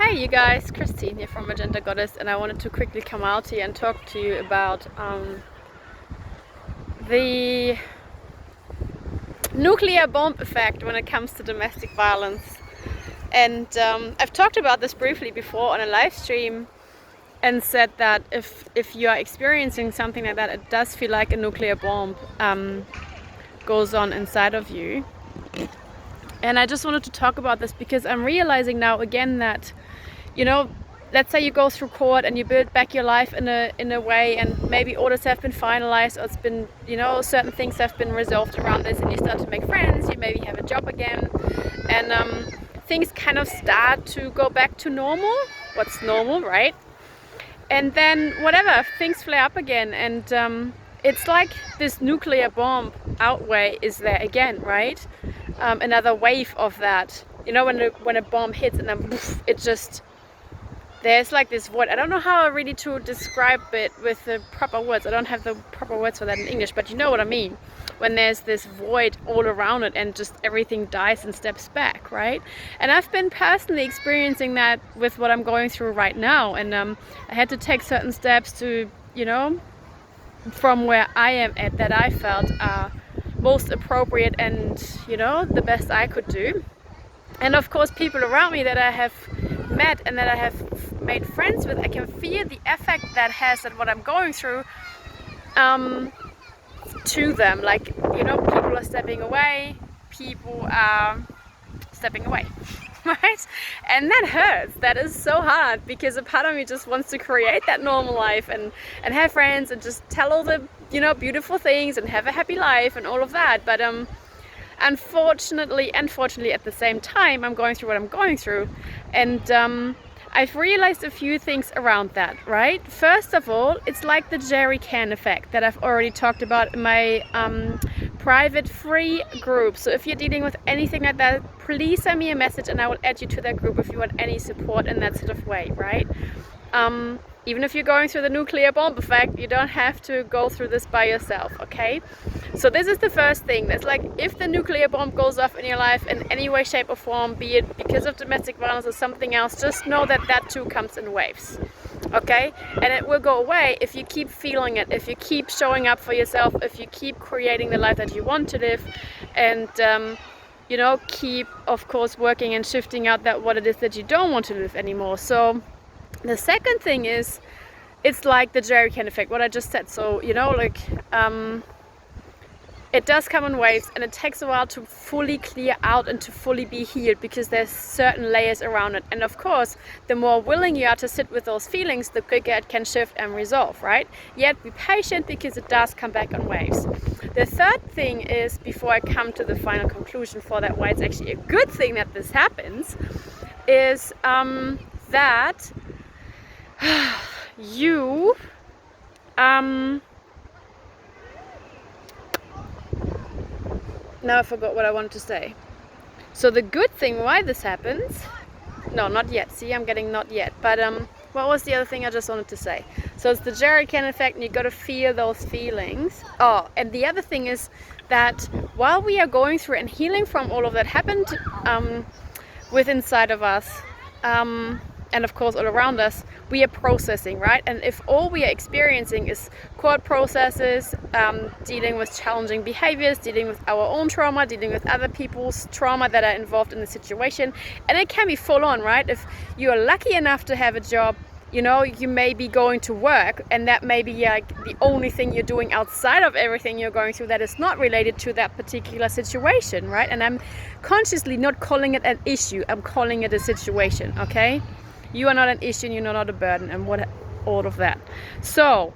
Hey you guys, Christine here from Magenta Goddess, and I wanted to quickly come out here and talk to you about the nuclear bomb effect when it comes to domestic violence. And I've talked about this briefly before on a live stream and said that if you are experiencing something like that, it does feel like a nuclear bomb goes on inside of you. And I just wanted to talk about this because I'm realizing now again that, you know, let's say you go through court and you build back your life in a way, and maybe orders have been finalized, or it's been, you know, certain things have been resolved around this, and you start to make friends, you maybe have a job again, and things kind of start to go back to normal, what's normal, right? And then whatever, things flare up again, and it's like this nuclear bomb outweigh is there again, right? Another wave of that, you know, when a bomb hits and then poof, it just, there's like this void. I don't know how really to describe it with the proper words. I don't have the proper words for that in English, but you know what I mean. When there's this void all around it and just everything dies and steps back, right? And I've been personally experiencing that with what I'm going through right now. And I had to take certain steps to, you know, from where I am at, that I felt are most appropriate and, you know, the best I could do. And of course, people around me that I have met and that I have made friends with, I can feel the effect that has at what I'm going through to them. Like, you know, people are stepping away, people are stepping away, right? And that hurts. That is so hard, because a part of me just wants to create that normal life and have friends and just tell all the, you know, beautiful things and have a happy life and all of that. But unfortunately at the same time, I'm going through what I'm going through, and I've realized a few things around that, right? First of all, it's like the jerry can effect that I've already talked about in my private free group. So if you're dealing with anything like that, please send me a message and I will add you to that group if you want any support in that sort of way, right? Even if you're going through the nuclear bomb effect, you don't have to go through this by yourself, okay? So this is the first thing. That's like, if the nuclear bomb goes off in your life in any way, shape or form, be it because of domestic violence or something else, just know that that too comes in waves, okay? And it will go away if you keep feeling it, if you keep showing up for yourself, if you keep creating the life that you want to live, and you know, keep, of course, working and shifting out that what it is that you don't want to live anymore. So the second thing is, it's like the jerry can effect, what I just said. So, you know, like, it does come in waves, and it takes a while to fully clear out and to fully be healed, because there's certain layers around it. And of course, the more willing you are to sit with those feelings, the quicker it can shift and resolve, right? Yet be patient, because it does come back in waves. The third thing is, before I come to the final conclusion for that, why it's actually a good thing that this happens, is that you now I forgot what I wanted to say. So the good thing why this happens, no, not yet, see, I'm getting not yet, but what was the other thing I just wanted to say? So it's the jerry can effect, and you got to feel those feelings. Oh, and the other thing is that while we are going through and healing from all of that happened with inside of us, and of course all around us, we are processing, right? And if all we are experiencing is court processes, dealing with challenging behaviors, dealing with our own trauma, dealing with other people's trauma that are involved in the situation, and it can be full on, right? If you are lucky enough to have a job, you know, you may be going to work, and that may be like the only thing you're doing outside of everything you're going through that is not related to that particular situation, right? And I'm consciously not calling it an issue, I'm calling it a situation, okay? You are not an issue, and you're not a burden, and what all of that. So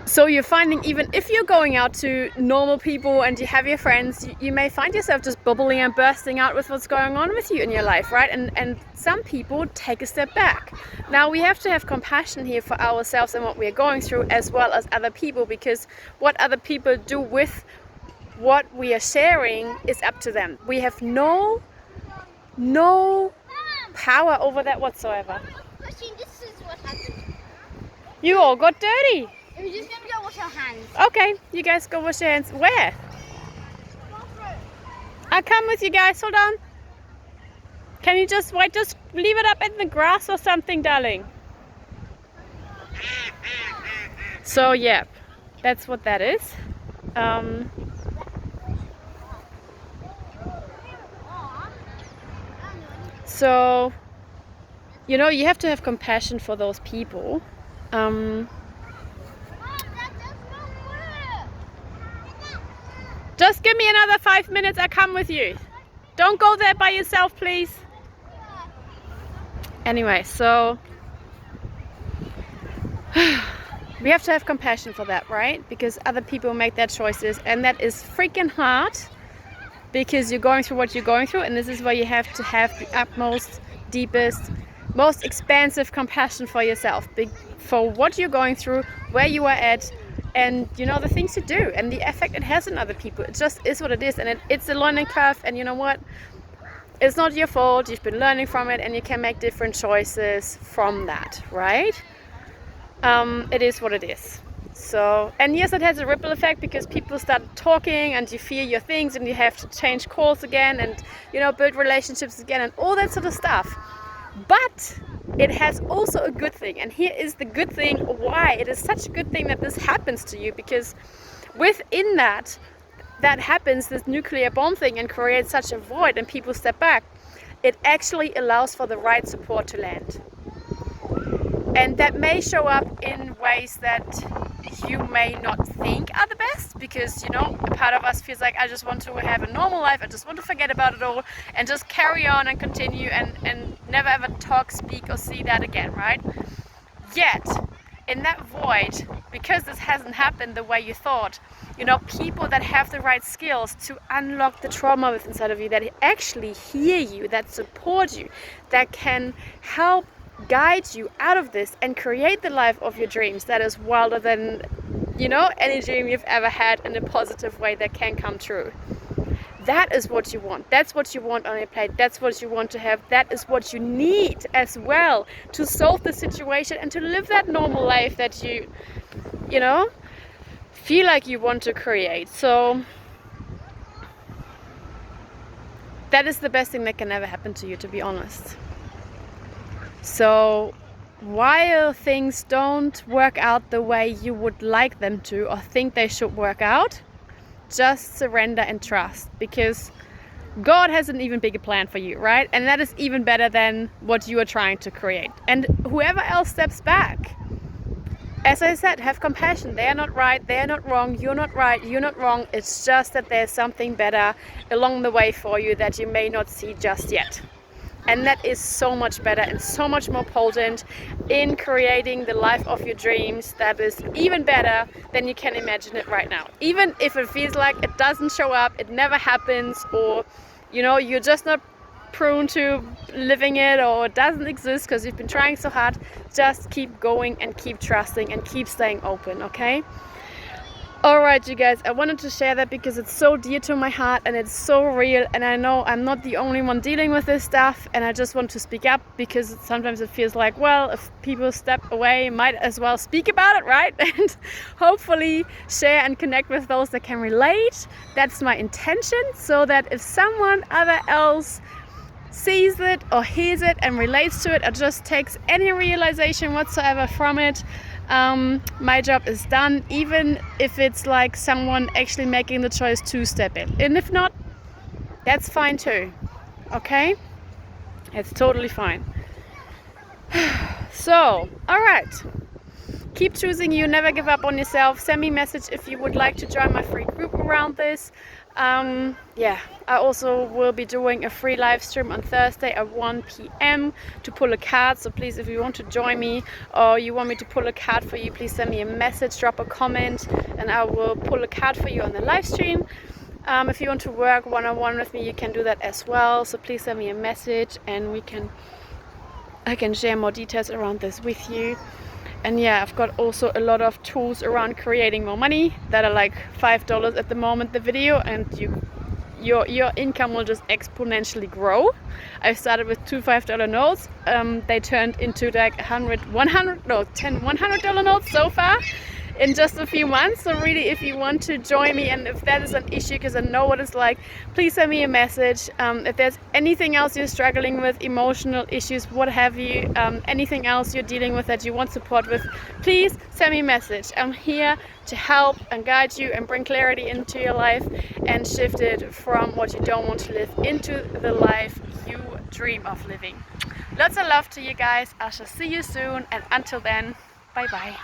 so you're finding, even if you're going out to normal people and you have your friends, you may find yourself just bubbling and bursting out with what's going on with you in your life, right? And some people take a step back. Now we have to have compassion here for ourselves and what we're going through, as well as other people, because what other people do with what we are sharing is up to them. We have no power over that whatsoever. Actually, this is what happened. You all got dirty. We're just gonna go wash our hands. Okay, you guys go wash your hands. Where? I'll come with you guys. Hold on. Can you just wait? Just leave it up in the grass or something, darling. So yeah, that's what that is. So, you know, you have to have compassion for those people. Just give me another 5 minutes, I come with you. Don't go there by yourself, please. Anyway, so we have to have compassion for that, right? Because other people make their choices, and that is freaking hard because you're going through what you're going through, and this is why you have to have the utmost, deepest, most expansive compassion for yourself, for what you're going through, where you are at, and you know, the things you do and the effect it has on other people. It just is what it is, and it's a learning curve, and you know what? It's not your fault. You've been learning from it, and you can make different choices from that, right? It is what it is. So, and yes, it has a ripple effect because people start talking and you fear your things and you have to change course again and, you know, build relationships again and all that sort of stuff. But it has also a good thing, and here is the good thing why it is such a good thing that this happens to you, because within that happens, this nuclear bomb thing, and creates such a void and people step back. It actually allows for the right support to land. And that may show up in ways that you may not think are the best, because, you know, a part of us feels like, I just want to have a normal life, I just want to forget about it all and just carry on and continue and never ever talk, speak or see that again, right? Yet, in that void, because this hasn't happened the way you thought, you know, people that have the right skills to unlock the trauma within inside of you, that actually hear you, that support you, that can help guide you out of this and create the life of your dreams that is wilder than, you know, any dream you've ever had, in a positive way that can come true. That is what you want. That's what you want on your plate. That's what you want to have. That is what you need as well to solve the situation and to live that normal life that you know, feel like you want to create. So that is the best thing that can ever happen to you, to be honest. So while things don't work out the way you would like them to or think they should work out, just surrender and trust, because God has an even bigger plan for you, right? And that is even better than what you are trying to create. And whoever else steps back, as I said, have compassion. They are not right, they are not wrong, you're not right, you're not wrong. It's just that there's something better along the way for you that you may not see just yet. And that is so much better and so much more potent in creating the life of your dreams that is even better than you can imagine it right now. Even if it feels like it doesn't show up, it never happens, or, you know, you're just not prone to living it, or it doesn't exist because you've been trying so hard, just keep going and keep trusting and keep staying open, okay? Alright, you guys, I wanted to share that because it's so dear to my heart and it's so real, and I know I'm not the only one dealing with this stuff, and I just want to speak up because sometimes it feels like, well, if people step away, might as well speak about it, right? And hopefully share and connect with those that can relate. That's my intention, so that if someone other else sees it or hears it and relates to it or just takes any realization whatsoever from it, my job is done, even if it's like someone actually making the choice to step in. And if not, that's fine too, okay? It's totally fine. So, alright, keep choosing you, never give up on yourself. Send me a message if you would like to join my free group around this. Yeah, I also will be doing a free live stream on Thursday at 1 p.m. to pull a card. So please, if you want to join me or you want me to pull a card for you, please send me a message, drop a comment, and I will pull a card for you on the live stream. If you want to work one-on-one with me, you can do that as well. So please send me a message and I can share more details around this with you. And yeah, I've got also a lot of tools around creating more money that are like $5 at the moment, the video, and your income will just exponentially grow. I started with 2 $5 notes. They turned into like $100 notes so far. in just a few months. So really, if you want to join me, and if that is an issue, because I know what it's like, please send me a message. If there's anything else you're struggling with, emotional issues, what have you, anything else you're dealing with that you want support with, please send me a message. I'm here to help and guide you and bring clarity into your life and shift it from what you don't want to live into the life you dream of living. Lots of love to you guys. I shall see you soon, and until then, bye bye.